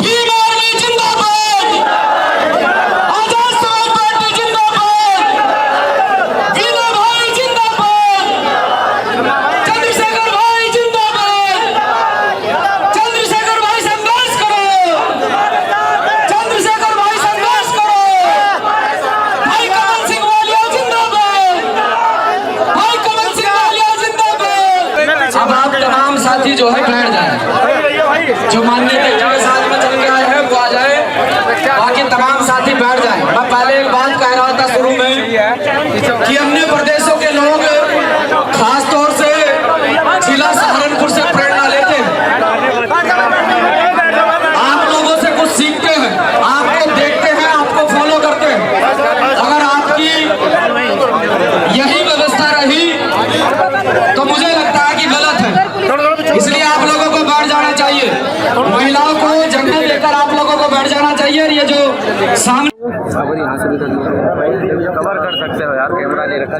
Bhim army जिंदाबाद, Azad Samaj party जिंदाबाद, वीना भाई जिंदाबाद, चंद्रशेखर भाई जिंदाबाद, चंद्रशेखर भाई संघर्ष करो, चंद्रशेखर भाई संघर्ष करो, भाई कमल सिंह वालिया जिंदाबाद, भाई कमल सिंह वालिया जिंदाबाद। अब आप तमाम साथी जो है बैठ जाए, जो मान्यता के साथ में चल के आए हैं वो आ जाए, बाकी तमाम साथी बैठ जाए। मैं पहले एक बात कह रहा था शुरू में कि अन्य प्रदेशों के लोग खास तौर से जिला सहारनपुर से प्रेरणा लेते हैं, आप लोगों से कुछ सीखते हैं, आपको देखते हैं, आपको फॉलो करते हैं। अगर आपकी यही व्यवस्था रही तो मुझे लगता है कि गलत है, इसलिए आप लोगों को बैठ जाना चाहिए। महिलाओं को जंगल लेकर आप लोगों को बैठ जाना चाहिए। और ये जो सामने यहाँ से भी कवर कर सकते हो यार, कैमरा नहीं रखा।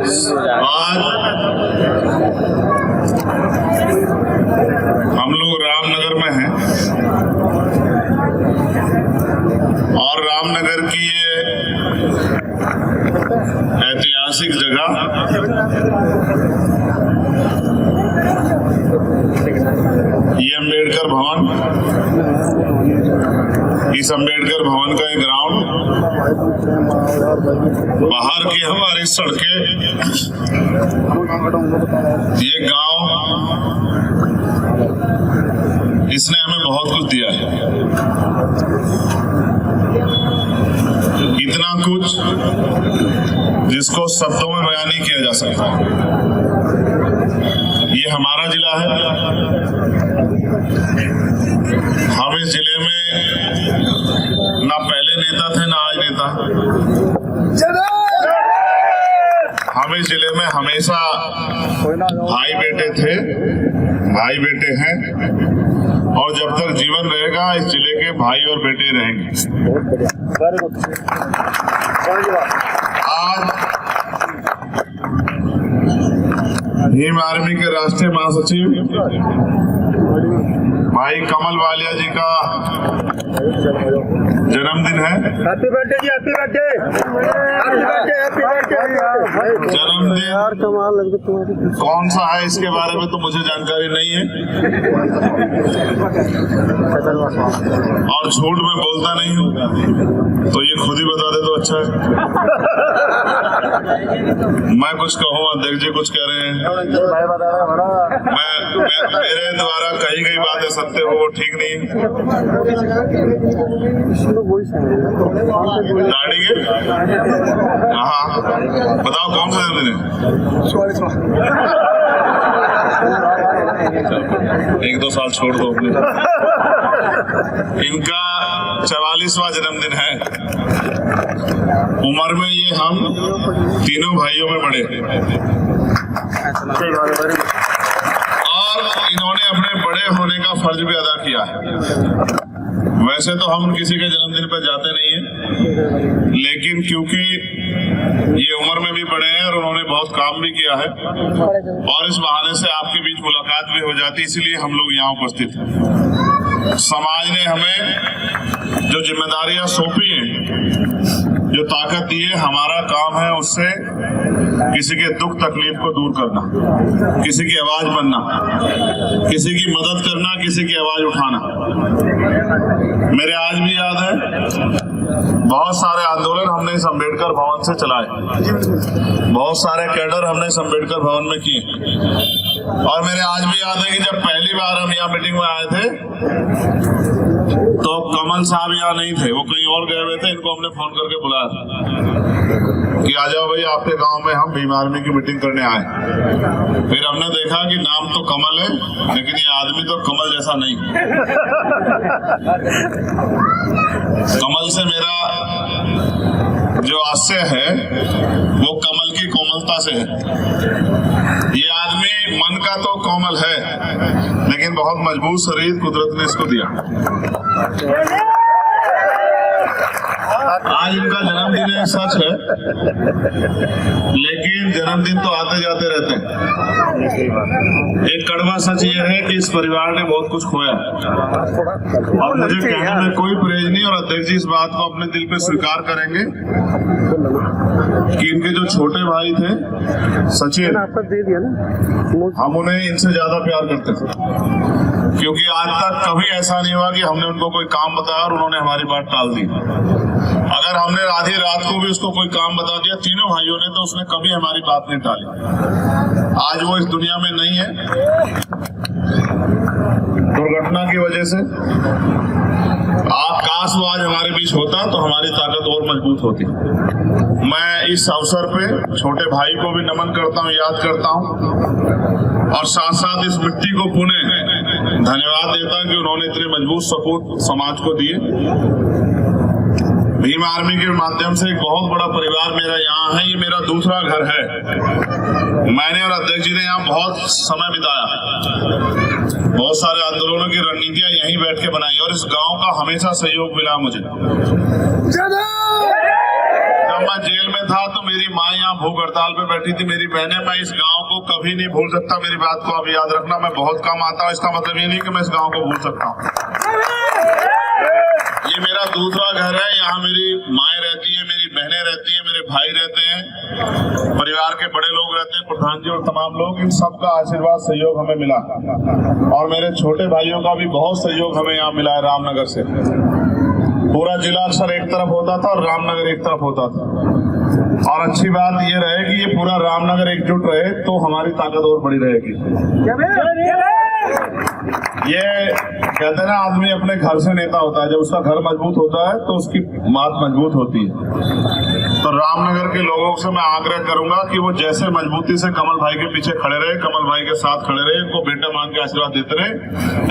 हम लोग रामनगर में हैं और रामनगर की ये ऐतिहासिक जगह ये अम्बेडकर भवन, इस अम्बेडकर भवन का एक ग्राउंड, बाहर की हमारी सड़कें, ये गांव, इसने हमें बहुत कुछ दिया है। इतना कुछ जिसको शब्दों में बयान नहीं किया जा सकता। ये हमारा जिला है। हम इस जिले में ना पहले नेता थे ना आज नेता। हम इस जिले में हमेशा भाई बेटे थे, भाई बेटे हैं, और जब तक जीवन रहेगा इस जिले के भाई और बेटे रहेंगे। आज भीम आर्मी के राष्ट्रीय महासचिव भाई कमल वालिया जी का जन्मदिन है। हैप्पी बर्थडे जी, हैप्पी बर्थडे, हैप्पी बर्थडे। जन्मदिन कौन सा है इसके बारे में तो मुझे जानकारी नहीं है, और झूठ मैं बोलता नहीं हूँ, तो ये खुद ही बता दे तो अच्छा है। मैं कुछ कहूँ, अध्यक्ष जी कुछ कह रहे हैं, मेरे द्वारा कही गई बातें सत्य हो वो ठीक नहीं है। दाढ़ी के हाँ, बताओ कौन सा जन्मदिन है? 1-2 साल छोड़ दो। इनका 44वां जन्मदिन है। उम्र में ये हम तीनों भाइयों में बड़े, और इन्होंने अपने बड़े होने का फर्ज भी अदा किया है। वैसे तो हम किसी के जन्मदिन पर जाते नहीं हैं, लेकिन क्योंकि ये उम्र में भी बड़े हैं और उन्होंने बहुत काम भी किया है, और इस बहाने से आपके बीच मुलाकात भी हो जाती, इसलिए हम लोग यहाँ उपस्थित हैं। समाज ने हमें जो जिम्मेदारियां सौंपी हैं, जो ताकत दी है, हमारा काम है उससे किसी के दुख तकलीफ को दूर करना, किसी की आवाज बनना, किसी की मदद करना, किसी की आवाज उठाना। मेरे आज भी याद है, बहुत सारे आंदोलन हमने इस अम्बेडकर भवन से चलाए, बहुत सारे कैडर हमने इस अम्बेडकर भवन में किए। और मेरे आज भी याद है कि जब पहली बार हम यहाँ मीटिंग में आए थे तो कमल साहब यहाँ नहीं थे, वो कहीं और गए हुए थे। इनको हमने फोन करके बुलाया था कि आ जाओ भाई, आपके गांव में हम भीम आर्मी की मीटिंग करने आए। फिर हमने देखा कि नाम तो कमल है, लेकिन ये आदमी तो कमल जैसा नहीं। कमल से मेरा जो आशय है वो कमल की कोमलता से है। ये आदमी मन का तो कोमल है, लेकिन बहुत मजबूत शरीर कुदरत ने इसको दिया। आज इनका जन्मदिन है, सच है, लेकिन जन्मदिन तो आते जाते रहते हैं। एक कड़वा सच ये है कि इस परिवार ने बहुत कुछ खोया और मुझे कहने में कोई परहेज नहीं, और अध्यक्ष जी इस बात को अपने दिल पे स्वीकार करेंगे कि इनके जो छोटे भाई थे सचिन, हम उन्हें इनसे ज्यादा प्यार करते थे, क्योंकि आज तक कभी ऐसा नहीं हुआ कि हमने उनको कोई काम बताया और उन्होंने हमारी बात टाल दी। अगर हमने आधी रात को भी उसको कोई काम बता दिया तीनों भाइयों ने, तो उसने कभी हमारी बात नहीं टाली। आज वो इस दुनिया में नहीं है दुर्घटना की वजह से। काश वो आज हमारे बीच होता तो हमारी ताकत और मजबूत होती। मैं इस अवसर पे छोटे भाई को भी नमन करता हूँ, याद करता हूँ, और साथ साथ इस मिट्टी को पुनः धन्यवाद देता हूँ कि उन्होंने इतने मजबूत सपूत समाज को दिए। भीम आर्मी के माध्यम से एक बहुत बड़ा परिवार मेरा यहाँ है, ये मेरा दूसरा घर है। मैंने और अध्यक्ष जी ने यहाँ बहुत समय बिताया, बहुत सारे आंदोलनों की रणनीतियां यहीं बैठ के बनाई, और इस गांव का हमेशा सहयोग मिला मुझे। जब मैं जेल में था तो मेरी माँ यहाँ भूख हड़ताल पे बैठी थी, मेरी बहनें, मैं इस गांव को कभी नहीं भूल सकता। मेरी बात को आप याद रखना, मैं बहुत कम आता हूँ, इसका मतलब ये नहीं कि मैं इस गांव को भूल सकता हूँ। ये मेरा दूसरा घर है, यहाँ मेरी माएँ रहती है, मेरी बहनें रहती है, मेरे भाई रहते हैं, परिवार के बड़े लोग रहते हैं, प्रधान जी और तमाम लोग। इन सब का आशीर्वाद सहयोग हमें मिला, और मेरे छोटे भाइयों का भी बहुत सहयोग हमें यहाँ मिला है रामनगर से। पूरा जिला अक्सर एक तरफ होता था और रामनगर एक तरफ होता था, और अच्छी बात ये रहे कि ये पूरा रामनगर एकजुट रहे तो हमारी ताकत और बड़ी रहेगी। ये कहते हैं ना, आदमी अपने घर से नेता होता है, जब उसका घर मजबूत होता है तो उसकी बात मजबूत होती है। तो रामनगर के लोगों से मैं आग्रह करूंगा कि वो जैसे मजबूती से कमल भाई के पीछे खड़े रहे, कमल भाई के साथ खड़े रहे, इनको बेटा मान के आशीर्वाद देते रहे,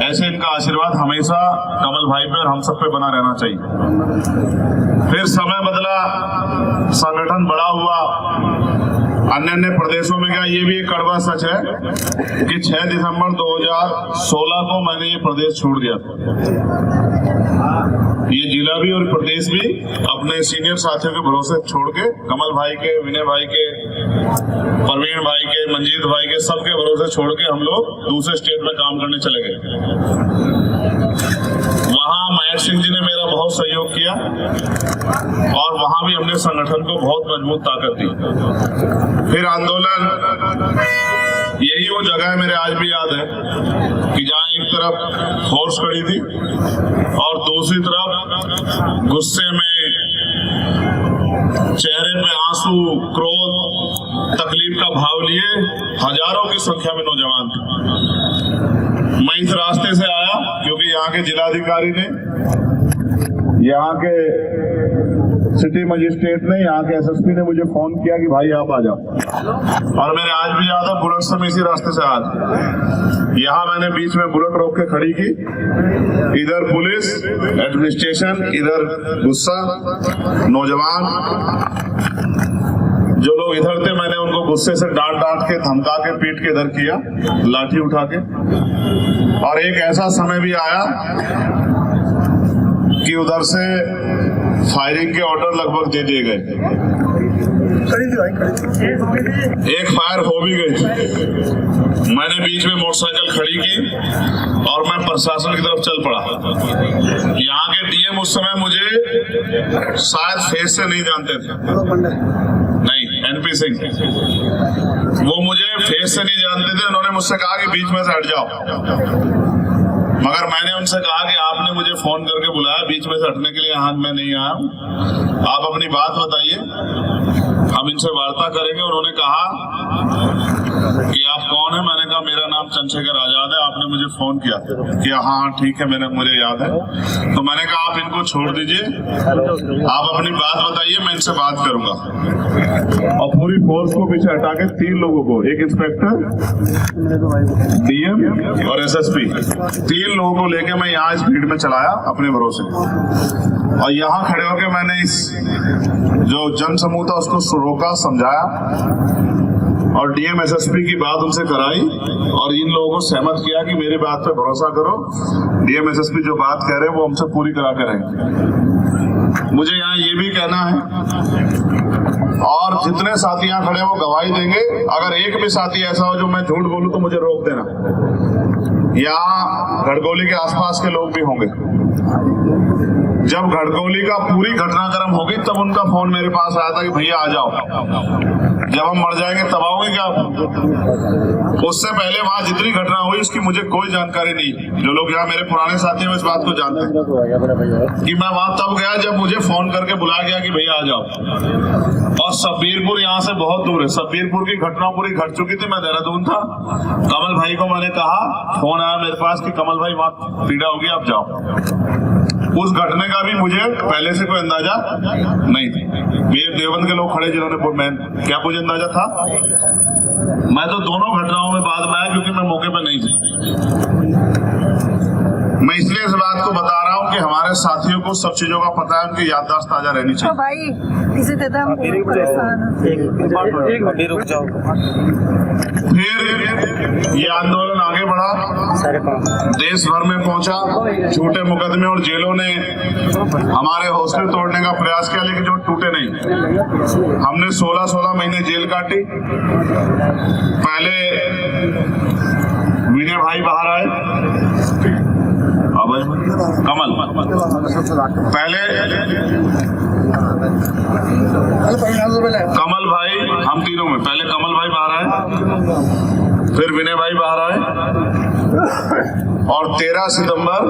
ऐसे इनका आशीर्वाद हमेशा कमल भाई पे और हम सब पे बना रहना चाहिए। फिर समय बदला, संगठन बड़ा हुआ, अन्य प्रदेशों में गया। ये भी एक कड़वा सच है कि 6 दिसंबर 2016 को मैंने ये प्रदेश छोड़ दिया था। ये जिला भी और प्रदेश भी अपने सीनियर साथियों के भरोसे छोड़ के, कमल भाई के, विनय भाई के, प्रवीण भाई के, मंजीत भाई के, सबके भरोसे छोड़ के हम लोग दूसरे स्टेट में काम करने चले गए। वहां महेश सिंह जी ने मेरा बहुत सहयोग किया, और वहां भी हमने संगठन को बहुत मजबूत ताकत दी। फिर आंदोलन, यही वो जगह है, मेरे आज भी याद है कि जहाँ एक तरफ फोर्स खड़ी थी और दूसरी तरफ गुस्से में, चेहरे पे आंसू, क्रोध, तकलीफ का भाव लिए हजारों की संख्या में नौजवान थे। मैं इस रास्ते से आया क्योंकि यहाँ के जिलाधिकारी ने, यहाँ के सिटी मजिस्ट्रेट ने, यहाँ के एसएसपी ने मुझे फोन किया कि भाई आप आ जाओ, और मेरे आज भी याद है बुलेट से मैं इसी रास्ते से आज यहाँ मैंने बीच में बुलेट रोक के खड़ी की। इधर पुलिस, एडमिनिस्ट्रेशन, इधर गुस्सा, नौजवान जो लोग इधर थे, मैंने उनको गुस्से से डांट के, धमका के, पीट के इधर किया, लाठी उठा के। और एक ऐसा समय भी आया कि उधर से फायरिंग के ऑर्डर लगभग दे दिए गए। एक फायर हो भी गई थी। मैंने बीच में मोटरसाइकिल खड़ी की और मैं प्रशासन की तरफ चल पड़ा। यहाँ के डीएम उस समय मुझे शायद फेस से नहीं जानते थे, नहीं, एनपी सिंह, वो मुझे फेस से नहीं जानते थे। उन्होंने मुझसे कहा कि बीच में से हट जाओ, मगर मैंने उनसे कहा कि आपने मुझे फोन करके बुलाया, बीच में से हटने के लिए यहाँ मैं नहीं आया हूँ, आप अपनी बात बताइए, हम इनसे वार्ता करेंगे। उन्होंने कहा कि आप कौन है? मैंने कहा मेरा नाम चंद्रशेखर आजाद है, आपने मुझे फोन किया कि हाँ ठीक है, मुझे याद है। तो मैंने कहा आप इनको छोड़ दीजिए, आप अपनी बात बताइए, मैं इनसे बात करूंगा। और पूरी फोर्स को पीछे हटा के 3 लोगों को, एक इंस्पेक्टर, डीएम और एसएसपी, 3 लोगों को लेके मैं यहाँ इस भीड़ में चलाया अपने भरोसे। और यहाँ खड़े होकर मैंने इस जो जन समूह था उसको रोका, समझाया, और डीएम एसएसपी की बात उनसे कराई, और इन लोगों को सहमत किया कि मेरी बात पे भरोसा करो, डीएम एसएसपी जो बात कह रहे हैं वो हमसे पूरी करा कर रहेंगे। मुझे यहाँ ये भी कहना है, और जितने साथी यहाँ खड़े वो गवाही देंगे, अगर एक भी साथी ऐसा हो जो मैं झूठ बोलूं तो मुझे रोक देना। यहाँ घड़गोली के आसपास के लोग भी होंगे। जब घड़गोली का पूरी घटनाक्रम होगी तब उनका फोन मेरे पास आया था कि भैया आ जाओ, जब हम मर जाएंगे तब आओगे क्या? उससे पहले वहां जितनी घटना हुई उसकी मुझे कोई जानकारी नहीं। जो लोग यहाँ मेरे पुराने साथी हैं इस बात को जानते हैं कि मैं वहां तब गया जब मुझे फोन करके बुलाया गया कि भैया आ जाओ। और सब्बीरपुर यहाँ से बहुत दूर है। सब्बीरपुर की घटना पूरी घट चुकी थी, मैं देहरादून था। कमल भाई को मैंने कहा, फोन आया मेरे पास कि कमल भाई वहां पीड़ा होगी, आप जाओ। उस घटने का भी मुझे पहले से कोई अंदाजा नहीं था। वीर देवबंद के लोग खड़े जिन्होंने, मैं क्या मुझे अंदाजा था? मैं तो दोनों घटनाओं में बाद में आया क्योंकि मैं मौके पर नहीं था। मैं इसलिए इस बात को बता रहा हूँ कि हमारे साथियों को सब चीजों का पता है, उनकी याददाश्त ताजा रहनी चाहिए। तो भाई किसी तरह हम परेशान हैं। रुक जाओ। फिर ये आंदोलन आगे बढ़ा, देश भर में पहुंचा, झूठे मुकदमे और जेलों ने हमारे हौसले तोड़ने का प्रयास किया, लेकिन जो टूटे नहीं। हमने 16 महीने जेल काटी। पहले विनय भाई बाहर आए, अब कमल पहले कमल भाई, हम तीनों में पहले कमल भाई बाहर आए, फिर विनय भाई बाहर आए, और 13 सितंबर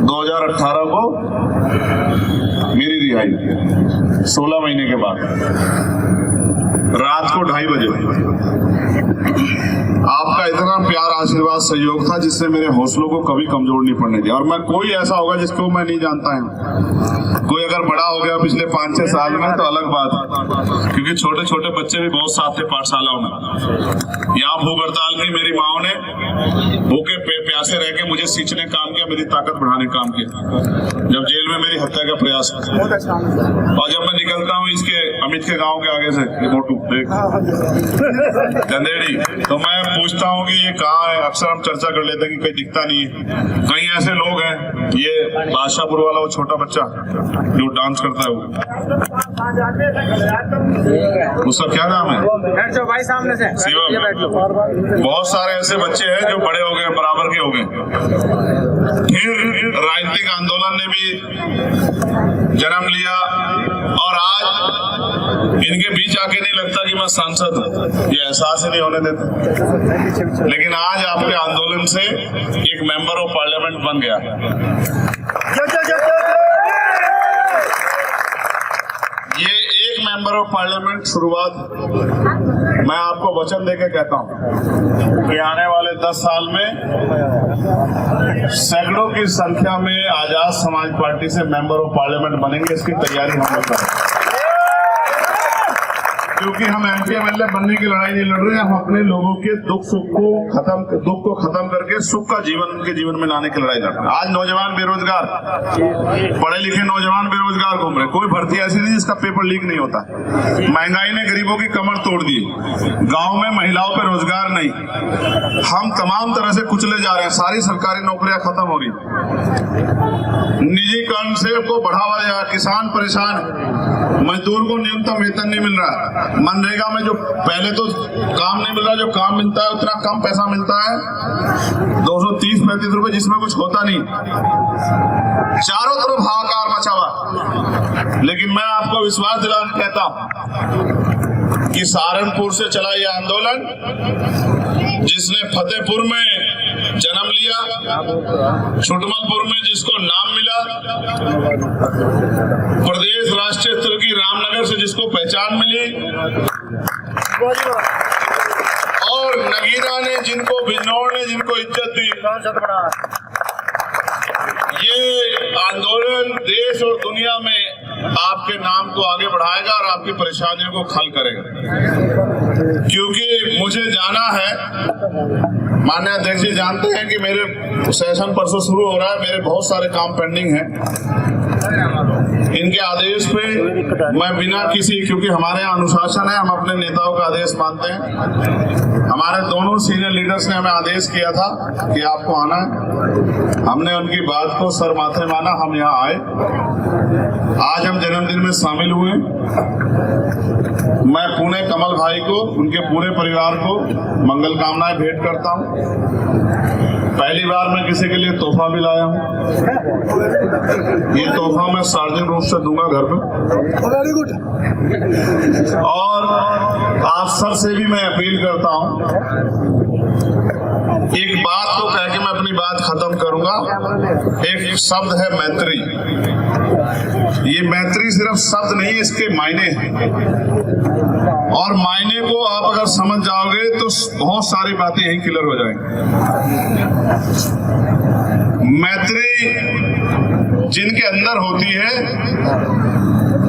2018 को मेरी रिहाई 16 महीने के बाद रात को 2:30 बजे। आपका इतना प्यार, आशीर्वाद, सहयोग था जिससे मेरे हौसलों को कभी कमजोर नहीं पड़ने दिया। और मैं, कोई ऐसा होगा जिसको मैं नहीं जानता है, कोई अगर बड़ा हो गया पिछले 5-6 साल में तो अलग बात है, क्योंकि छोटे छोटे बच्चे भी बहुत साथ थे पाठशालाओं में। यहाँ भूख हड़ताल की मेरी माओ ने भूखे प्यासे रह के मुझे सींचने काम किया, मेरी ताकत बढ़ाने काम किया, जब जेल में मेरी हत्या का प्रयास। और जब मैं निकलता हूँ इसके अमित के गाँव के आगे से, मोटू देख गंदेड़ी, तो मैं पूछता हूँ कि ये कहाँ है। अक्सर हम चर्चा कर लेते हैं कि कहीं दिखता नहीं है। कई ऐसे लोग हैं, ये बादशाहपुर वाला वो छोटा बच्चा जो डांस करता है, उसका क्या नाम है? भाई सामने से शिवम। बहुत सारे ऐसे बच्चे हैं जो बड़े हो गए, बराबर के हो गए। फिर राजनीतिक आंदोलन ने भी जन्म लिया, और आज इनके बीच आके नहीं लगता कि मैं सांसद हूँ, ये एहसास ही नहीं होने देते। लेकिन आज आपके आंदोलन से एक मेंबर ऑफ पार्लियामेंट बन गया। ये एक मेंबर ऑफ पार्लियामेंट शुरुआत। मैं आपको वचन देके कहता हूँ कि आने वाले 10 साल में सैकड़ों की संख्या में आजाद समाज पार्टी से मेंबर ऑफ पार्लियामेंट बनेंगे। इसकी तैयारी हम लोग कर रहे हैं, क्योंकि हम MP MLA बनने की लड़ाई नहीं लड़ रहे हैं, हम अपने लोगों के दुख को खत्म करके सुख का जीवन उनके जीवन में लाने की लड़ाई लड़ रहे हैं। आज नौजवान बेरोजगार, पढ़े लिखे नौजवान बेरोजगार घूम रहे, कोई भर्ती ऐसी नहीं जिसका पेपर लीक नहीं होता। महंगाई ने गरीबों की कमर तोड़ दी, गाँव में महिलाओं पे रोजगार नहीं, हम तमाम तरह से कुचले जा रहे हैं, सारी सरकारी नौकरियां खत्म हो रही, निजीकरण से को बढ़ावा दिया, किसान परेशान, मजदूर को न्यूनतम वेतन नहीं मिल रहा, मनरेगा में जो पहले तो काम नहीं मिल रहा, जो काम मिलता है उतना कम पैसा मिलता है, 230-35 रुपए, जिसमें कुछ होता नहीं, चारों तरफ हाहाकार मचा हुआ। लेकिन मैं आपको विश्वास दिलाना कहता हूं कि सहारनपुर से चला यह आंदोलन, जिसने फतेहपुर में जन्म लिया, छुटमलपुर में जिसको नाम मिला, प्रदेश राष्ट्रीय स्तर की रामनगर से जिसको पहचान मिली, और नगीना ने जिनको, बिजनौर ने जिनको इज्जत दी, ये आंदोलन देश और दुनिया में आपके नाम को आगे बढ़ाएगा और आपकी परेशानियों को हल करेगा। क्योंकि मुझे जाना है, माननीय अध्यक्ष जी जानते हैं कि मेरे सेशन परसों शुरू हो रहा है, मेरे बहुत सारे काम पेंडिंग हैं। इनके आदेश पे मैं बिना किसी, क्योंकि हमारे यहाँ अनुशासन है, हम अपने नेताओं का आदेश मानते हैं। हमारे दोनों सीनियर लीडर्स ने हमें आदेश किया था कि आपको आना है। हमने उनकी बात को सर माथे माना, हम यहाँ आए। आज हम जन्मदिन में शामिल हुए। मैं पुणे कमल भाई को, उनके पूरे परिवार को मंगल कामनाएं भेंट करता हूँ। पहली बार मैं किसी के लिए तोहफा भी लाया हूँ। ये तोहफा मैं सार्वजनिक रूप से दूंगा घर पे। Very good. और आप सब से भी मैं अपील करता हूँ, एक बात को कह के मैं अपनी बात खत्म करूंगा। एक शब्द है मैत्री। ये मैत्री सिर्फ शब्द नहीं, इसके मायने हैं, और मायने को आप अगर समझ जाओगे तो बहुत सारी बातें यही क्लियर हो जाएंगी। मैत्री जिनके अंदर होती है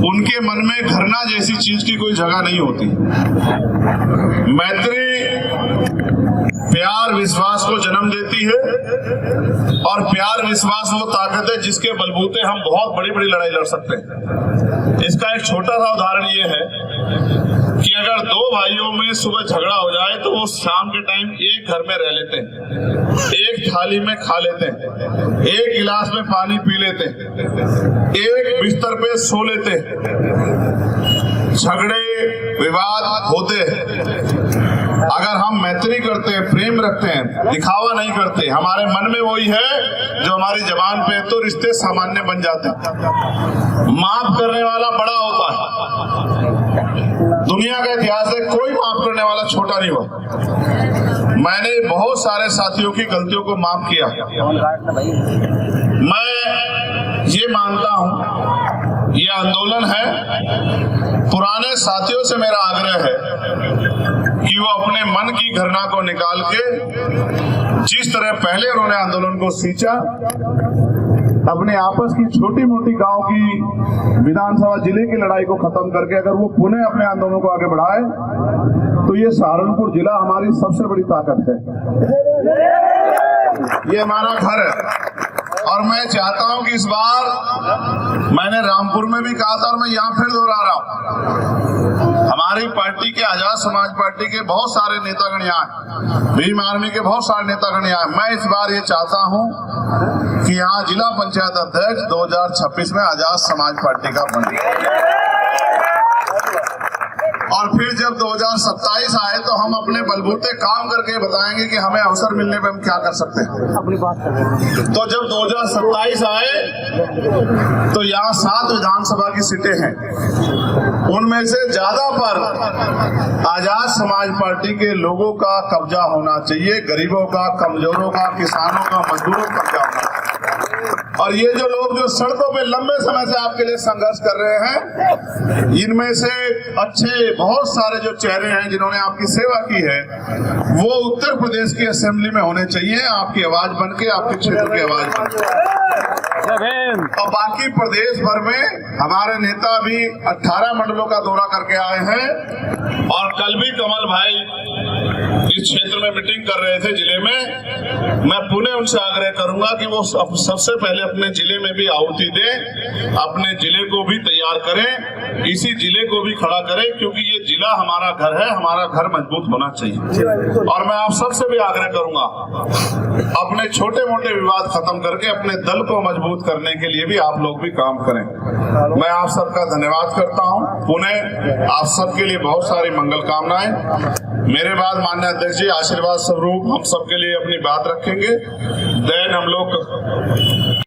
उनके मन में घृणा जैसी चीज की कोई जगह नहीं होती। मैत्री प्यार विश्वास को जन्म देती है, और प्यार विश्वास वो ताकत है जिसके बलबूते हम बहुत बड़ी बड़ी लड़ाई लड़ सकते हैं। इसका एक छोटा सा उदाहरण ये है कि अगर दो भाइयों में सुबह झगड़ा हो जाए तो वो शाम के टाइम एक घर में रह लेते हैं, एक थाली में खा लेते हैं, एक गिलास में पानी पी लेते हैं, एक बिस्तर पे सो लेते हैं। झगड़े विवाद होते हैं। अगर हम मैत्री करते हैं, प्रेम रखते हैं, दिखावा नहीं करते, हमारे मन में वही है जो हमारी जबान पे है, तो रिश्ते सामान्य बन जाते हैं। माफ करने वाला बड़ा होता है। दुनिया का इतिहास है, कोई माफ करने वाला छोटा नहीं हुआ। मैंने बहुत सारे साथियों की गलतियों को माफ किया। मैं ये मानता हूं ये आंदोलन है। पुराने साथियों से मेरा आग्रह है कि वो अपने मन की घृणा को निकाल के, जिस तरह पहले उन्होंने आंदोलन को सींचा, अपने आपस की छोटी मोटी गांव की विधानसभा जिले की लड़ाई को खत्म करके अगर वो पुणे अपने आंदोलन को आगे बढ़ाए तो ये सहारनपुर जिला हमारी सबसे बड़ी ताकत है। ये हमारा घर है, और मैं चाहता हूं कि इस बार, मैंने रामपुर में भी कहा था और मैं यहाँ फिर दोहरा रहा हूं, हमारी पार्टी के, आजाद समाज पार्टी के बहुत सारे नेतागण यहाँ हैं, भीम आर्मी के बहुत सारे नेतागण यहाँ हैं। मैं इस बार ये चाहता हूं कि यहाँ जिला पंचायत अध्यक्ष 2026 में आजाद समाज पार्टी का बने, और फिर जब 2027 आए तो हम अपने बलबूते काम करके बताएंगे कि हमें अवसर मिलने पे हम क्या कर सकते हैं। अपनी बात कर रहे हैं। तो जब 2027 आए तो यहाँ 7 विधानसभा की सीटें हैं, उनमें से ज्यादा पर आजाद समाज पार्टी के लोगों का कब्जा होना चाहिए, गरीबों का, कमजोरों का, किसानों का, मजदूरों का कब्जा होना चाहिए। और ये जो लोग जो सड़कों पे लंबे समय से आपके लिए संघर्ष कर रहे हैं, इनमें से अच्छे बहुत सारे जो चेहरे हैं जिन्होंने आपकी सेवा की है, वो उत्तर प्रदेश की असेंबली में होने चाहिए, आपकी आवाज बन के, आपके क्षेत्र की आवाज बन के। और बाकी प्रदेश भर में हमारे नेता भी 18 मंडलों का दौरा करके आए हैं, और कल भी कमल भाई इस क्षेत्र में मीटिंग कर रहे थे जिले में। मैं पुणे उनसे आग्रह करूंगा कि वो सबसे पहले अपने जिले में भी आहुति दें, अपने जिले को भी तैयार करें, इसी जिले को भी खड़ा करें, क्योंकि ये जिला हमारा घर है, हमारा घर मजबूत होना चाहिए। और मैं आप सबसे भी आग्रह करूंगा, अपने छोटे मोटे विवाद खत्म करके अपने दल को मजबूत करने के लिए भी आप लोग भी काम करें। मैं आप सबका धन्यवाद करता हूं। पुणे आप सबके लिए बहुत सारी मंगल कामनाएं। मेरे बाद माननीय अध्यक्ष जी आशीर्वाद स्वरूप हम सबके लिए अपनी बात रखेंगे। देन हम लोग